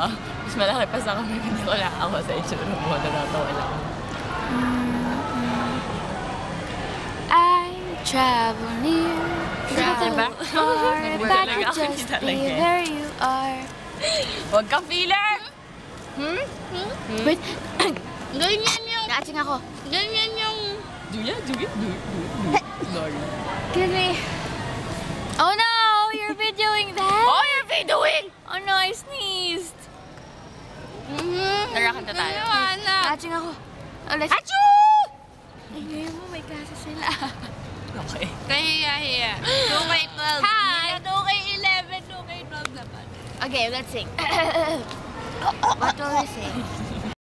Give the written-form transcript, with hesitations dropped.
Mas malaki pa sa kami, hindi ko ako sa itsura mo. Natatawa lang. I travel near, travel far, if I could just be where you are. Huwag kang feeler! Wait. Ganyan yung... Naaching ako. Ganyan yung... Julia. Sorry. Give me. Oh no! You're videoing that? Oh, you're videoing! Oh no, I sneezed. Narakanta tayo. Naaching ako. Ulit. Achoo! Ay, ngayon mo, may klase sila. Okay. Kahiya-hiya. 2K12. Hi! 2K11, 2K12 naman. Okay, let's sing. What will we sing?